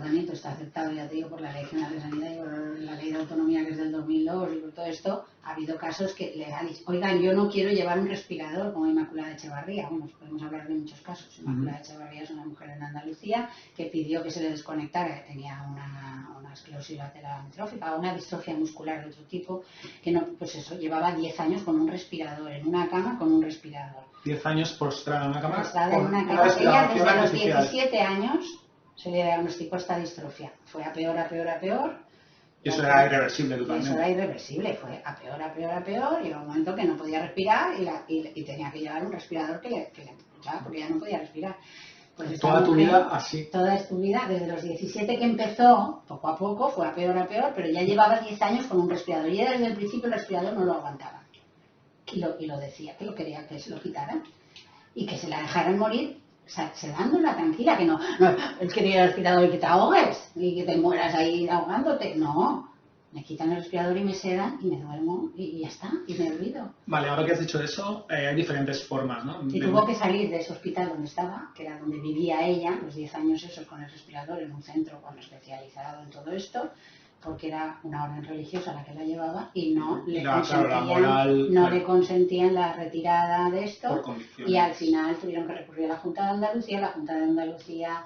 tratamiento está aceptado, ya te digo, por la Ley General de Sanidad y por la Ley de Autonomía, que es del 2002, y por todo esto, ha habido casos que le han dicho, oigan, yo no quiero llevar un respirador como Inmaculada Echevarría. Bueno, podemos hablar de muchos casos. Inmaculada Echevarría es una mujer en Andalucía que pidió que se le desconectara, que tenía una esclerosis lateral amiotrófica, una distrofia muscular de otro tipo, que no, pues eso, llevaba 10 años con un respirador, en una cama con un respirador. 10 años postrada en una cama. Postrada en una cama. Ella desde los 17 años se le diagnosticó esta distrofia. Fue a peor, a peor, a peor. Y eso era irreversible totalmente. Eso era irreversible, fue a peor, a peor, a peor. Llegó un momento que no podía respirar y tenía que llevar un respirador que le escuchaba porque ya no podía respirar. Pues toda tu vida así. Toda tu vida, desde los 17 que empezó, poco a poco, fue a peor, pero ya llevaba 10 años con un respirador. Y ella desde el principio el respirador no lo aguantaba. Y lo decía, que lo quería que se lo quitaran. Y que se la dejaran morir, sedándola tranquila, que no, él quería el respirador y que te ahogues y que te mueras ahí ahogándote. No, me quitan el respirador y me sedan y me duermo y ya está, y me olvido. Vale, ahora que has dicho eso, hay diferentes formas, ¿no? Y tuvo que salir de ese hospital donde estaba, que era donde vivía ella, los 10 años esos con el respirador, en un centro especializado en todo esto, porque era una orden religiosa la que la llevaba y no le consentían la retirada de esto, y al final tuvieron que recurrir a la Junta de Andalucía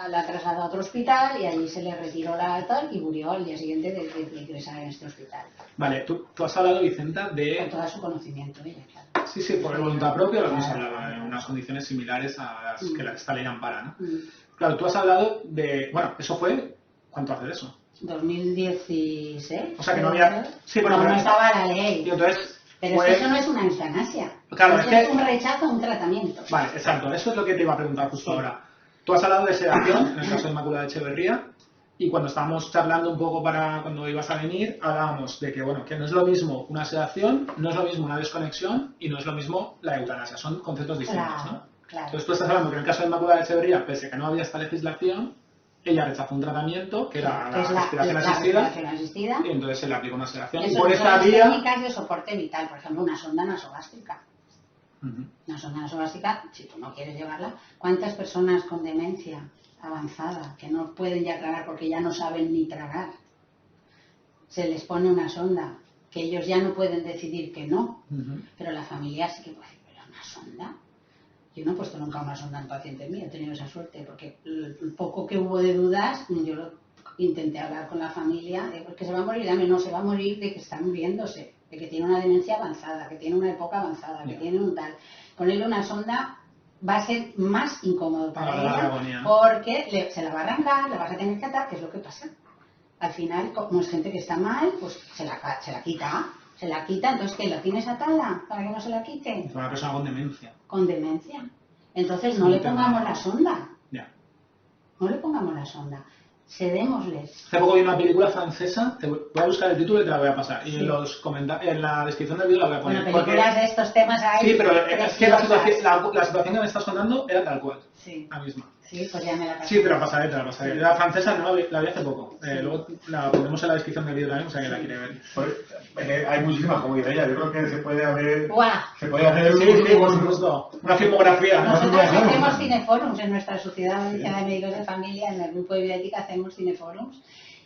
la trasladó a otro hospital y allí se le retiró la tal y murió al día siguiente de ingresar en este hospital. Vale, tú has hablado, Vicenta, de... Con todo su conocimiento ella, claro. Sí, por voluntad propia lo hemos hablado, en unas condiciones similares a las que esta ley ampara, ¿no? Claro, tú has hablado de... Bueno, eso fue... ¿Cuánto hace de eso? 2016. O sea que no había... Sí, bueno, no estaba la ley. Y entonces, pero es que eso no es una eutanasia. Claro, es un rechazo a un tratamiento. Vale, exacto. Eso es lo que te iba a preguntar justo ahora. Tú has hablado de sedación, en el caso de Inmaculada Echevarría, y cuando estábamos charlando un poco para cuando ibas a venir, hablábamos de que, bueno, que no es lo mismo una sedación, no es lo mismo una desconexión y no es lo mismo la eutanasia. Son conceptos distintos, ¿no? Claro. Entonces tú estás hablando que en el caso de Inmaculada Echevarría, pese a que no había esta legislación, ella rechazó un tratamiento que era la respiración asistida y entonces se le aplicó una sedación. Y por esa vía... técnicas de soporte vital, por ejemplo, una sonda nasogástrica. Una sonda nasogástrica, si tú no quieres llevarla, ¿cuántas personas con demencia avanzada que no pueden ya tragar porque ya no saben ni tragar? Se les pone una sonda, que ellos ya no pueden decidir que no, pero la familia sí que puede decir, pero una sonda. Yo no he puesto nunca una sonda en paciente mío, he tenido esa suerte, porque el poco que hubo de dudas, yo intenté hablar con la familia, de que se va a morir, no, se va a morir de que está muriéndose, de que tiene una demencia avanzada, que tiene una época avanzada, que tiene un tal. Ponerle una sonda va a ser más incómodo para ella, porque se la va a arrancar, la vas a tener que atar, que es lo que pasa. Al final, como es gente que está mal, pues se la quita. Se la quita, entonces ¿qué? ¿La tienes atada para que no se la quite? Es una persona con demencia. Con demencia. Entonces no le pongamos la sonda. Ya. No le pongamos la sonda. Cedémosles. Hace poco vi una película francesa, voy a buscar el título y te la voy a pasar. Y en la descripción del vídeo la voy a poner. Bueno, películas de estos temas hay. Sí, pero es que la situación que me estás contando era tal cual. Sí. La misma. Sí, pues ya me la pasaré. Sí, te la pasaré. Sí. La francesa no la vi hace poco. Luego la ponemos en la descripción del vídeo también, o sea que la quiere ver. Pues, hay muchísimas, como dice ella. Yo creo que se puede hacer. Se puede hacer por supuesto. Una filmografía. Nosotros hacemos cineforums en nuestra Sociedad Valenciana de Médicos de Familia, en el grupo de bioética hacemos cineforums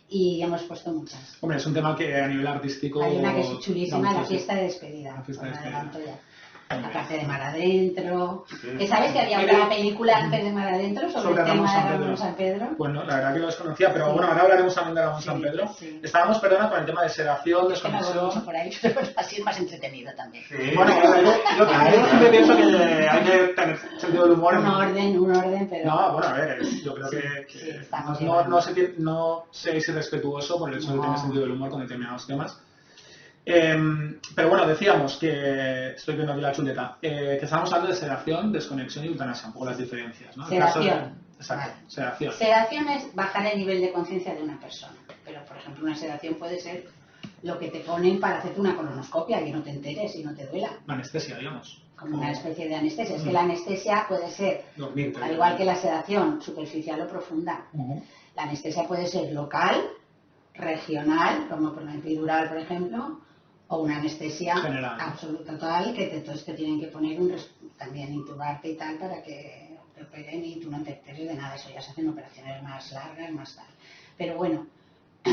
y hemos puesto muchas. Hombre, es un tema que a nivel artístico. Hay una que es chulísima, la fiesta de despedida. La fiesta de despedida. Aparte de Mar Adentro. ¿Que sabes que había una película antes de Mar Adentro sobre el tema de Ramón San Pedro? Bueno, la verdad que lo desconocía, pero bueno, ahora hablaremos también de Ramón San Pedro. Estábamos, perdona, con el tema de sedación, desconexión. Por ahí, pero así es más entretenido también. Bueno, yo siempre pienso que hay que tener sentido del humor. Un orden, pero... No, bueno, a ver, yo creo que no seáis irrespetuoso por el hecho de tener sentido del humor con determinados temas. Pero bueno, decíamos que, estoy viendo aquí la chuleta, que estábamos hablando de sedación, desconexión y eutanasia, un poco las diferencias, ¿no? Sedación. Exacto, vale. Sedación. Sedación es bajar el nivel de conciencia de una persona, pero por ejemplo una sedación puede ser lo que te ponen para hacerte una colonoscopia, que no te enteres y no te duela. La anestesia, digamos. Como una especie de anestesia. Es que la anestesia puede ser, al igual que la sedación, superficial o profunda. La anestesia puede ser local, regional, como por la epidural, por ejemplo, o una anestesia general, absoluta total, que te tienen que poner también intubarte y tal para que operen y tú no te enteres de nada. Eso ya se hacen operaciones más largas, más tal. Pero bueno,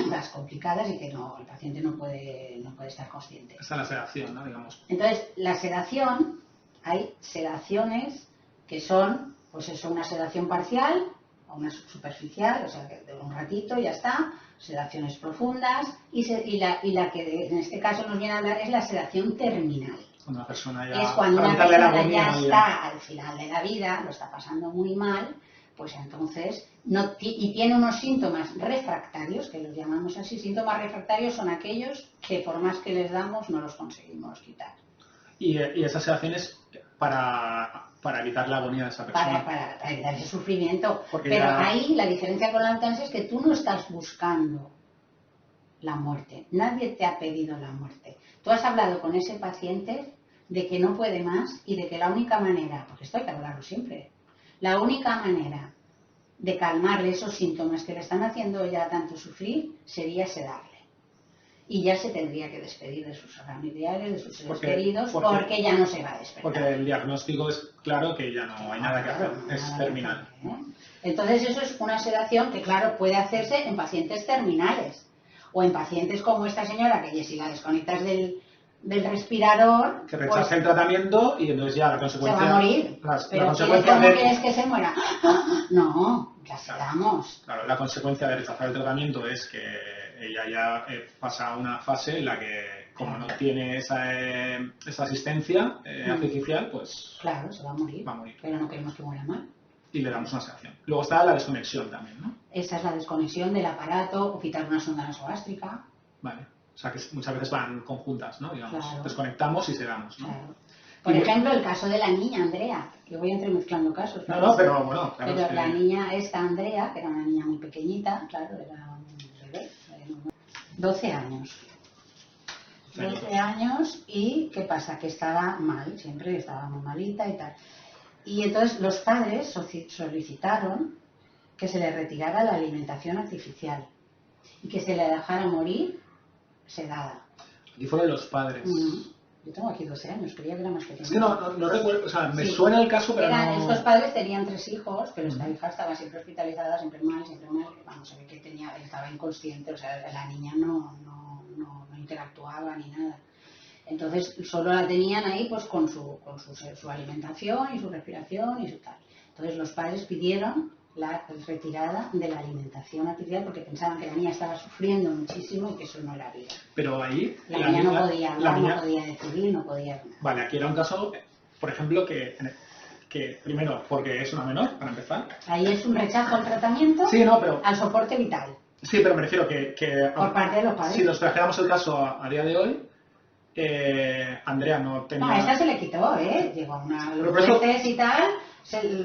más complicadas y que no, el paciente no puede estar consciente. Esa es la sedación, ¿no? Digamos. Entonces, la sedación, hay sedaciones que son, pues eso, una sedación parcial o una superficial, o sea, que de un ratito ya está, sedaciones profundas y la que en este caso nos viene a hablar es la sedación terminal. Cuando una persona ya, Es cuando una para evitarle la persona ya agonía, está al final de la vida, lo está pasando muy mal, pues entonces, y tiene unos síntomas refractarios, que los llamamos así. Síntomas refractarios son aquellos que por más que les damos no los conseguimos quitar. Y esas sedaciones para evitar la agonía de esa persona. Para evitar ese sufrimiento. Porque pero ya... ahí la diferencia con la eutanasia es que tú no estás buscando la muerte. Nadie te ha pedido la muerte. Tú has hablado con ese paciente de que no puede más y de que la única manera, porque esto hay que hablarlo siempre, la única manera de calmarle esos síntomas que le están haciendo ya tanto sufrir sería sedarle. Y ya se tendría que despedir de sus familiares, de sus seres queridos, porque ya no se va a despertar. Porque el diagnóstico es claro que ya no hay nada que hacer, es terminal. Entonces eso es una sedación que, claro, puede hacerse en pacientes terminales o en pacientes como esta señora, que si la desconectas del respirador, que rechaza el tratamiento y entonces ya la consecuencia... Se va a morir. La consecuencia ¿cómo quieres que se muera? No, la sedamos. Claro, la consecuencia de rechazar el tratamiento es que ella ya pasa a una fase en la que, como no tiene esa asistencia artificial, pues... Claro, se va a morir. Va a morir. Pero no queremos que muera mal. Y le damos una sedación. Luego está la desconexión también, ¿no? Esa es la desconexión del aparato o quitar una sonda nasogástrica. Vale. O sea, que muchas veces van conjuntas, ¿no? Digamos, claro. Desconectamos y sedamos, ¿no? Claro. Por ejemplo, el caso de la niña Andrea, que voy entremezclando casos. No, pero bueno, claro. Pero la niña esta Andrea, que era una niña muy pequeñita, claro, era un bebé, 12 años. 12 años y ¿qué pasa? Que estaba mal, siempre estaba muy malita y tal. Y entonces los padres solicitaron que se le retirara la alimentación artificial y que se le dejara morir sedada. Y fueron los padres. Yo tengo aquí 12 años, creía que era más pequeño. Es que no recuerdo, o sea, me suena el caso, pero no... Estos padres tenían 3 hijos, pero esta hija estaba siempre hospitalizada, siempre mal. Vamos a ver que estaba inconsciente, o sea, la niña no interactuaba ni nada. Entonces solo la tenían ahí pues con su alimentación y su respiración y su tal. Entonces los padres pidieron la retirada de la alimentación artificial porque pensaban que la niña estaba sufriendo muchísimo y que eso no era vida. Pero ahí... La niña no podía hablar, no podía decidir, no podía... Vale, aquí era un caso, por ejemplo, que primero, porque es una menor, para empezar. Ahí es un rechazo al tratamiento, sí, no, pero... al soporte vital. Sí, pero me refiero que por parte de los padres. Si nos trajéramos el caso a día de hoy, Andrea no tenía... No, a esta se le quitó, llegó a los jueces y tal...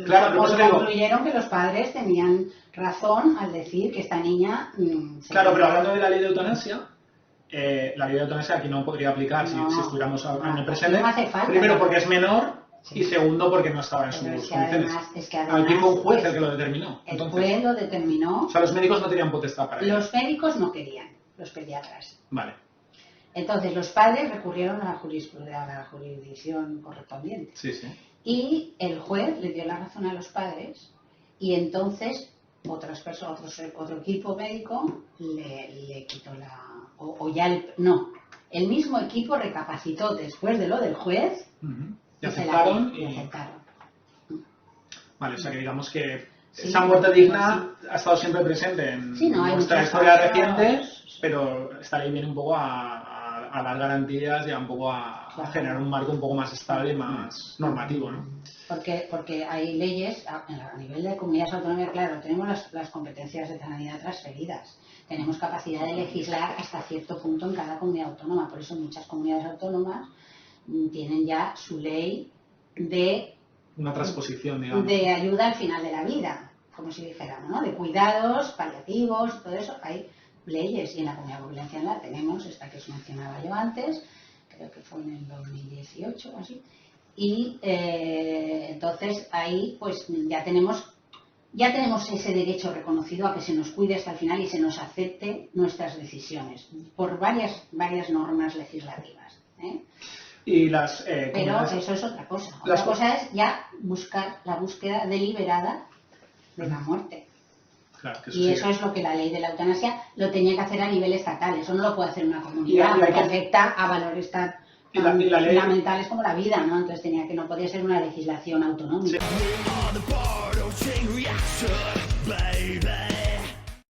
Claro, pero concluyeron que los padres tenían razón al decir que esta niña... Claro, pero hablando de la ley de eutanasia, la ley de eutanasia aquí no podría aplicar si estuviéramos en el presente. No hace falta, primero porque es menor y segundo porque no estaba en sus condiciones. Aquí fue un juez el que lo determinó. El juez lo determinó. O sea, los médicos no tenían potestad para ello. Los médicos no querían, los pediatras. Vale. Entonces los padres recurrieron a la jurisdicción correspondiente. Sí, sí. Y el juez le dio la razón a los padres y entonces otras personas, otro equipo médico le quitó el mismo equipo recapacitó después de lo del juez y aceptaron. Vale, o sea que digamos que esa muerte digna ha estado siempre presente en nuestra historia reciente, pero esta ley viene un poco a dar garantías y a un poco a generar un marco un poco más estable y más normativo, ¿no? Porque hay leyes a nivel de comunidades autónomas, claro, tenemos las competencias de sanidad transferidas, tenemos capacidad de legislar hasta cierto punto en cada comunidad autónoma, por eso muchas comunidades autónomas tienen ya su ley de... Una transposición, digamos. De ayuda al final de la vida, como si dijéramos, ¿no? De cuidados paliativos, todo eso, hay leyes y en la Comunidad Valenciana tenemos esta que os mencionaba yo antes, creo que fue en el 2018 o así, y entonces ahí pues ya tenemos ese derecho reconocido a que se nos cuide hasta el final y se nos acepte nuestras decisiones por varias normas legislativas. y las... Pero eso es otra cosa. Las Otra cosa es ya buscar la búsqueda deliberada de la muerte. Claro, que Y sí. eso es lo que la ley de la eutanasia lo tenía que hacer a nivel estatal. Eso no lo puede hacer una comunidad, Y hay porque que- afecta a valores tan y la ley- fundamentales como la vida, ¿no? Entonces no podía ser una legislación autonómica. Sí.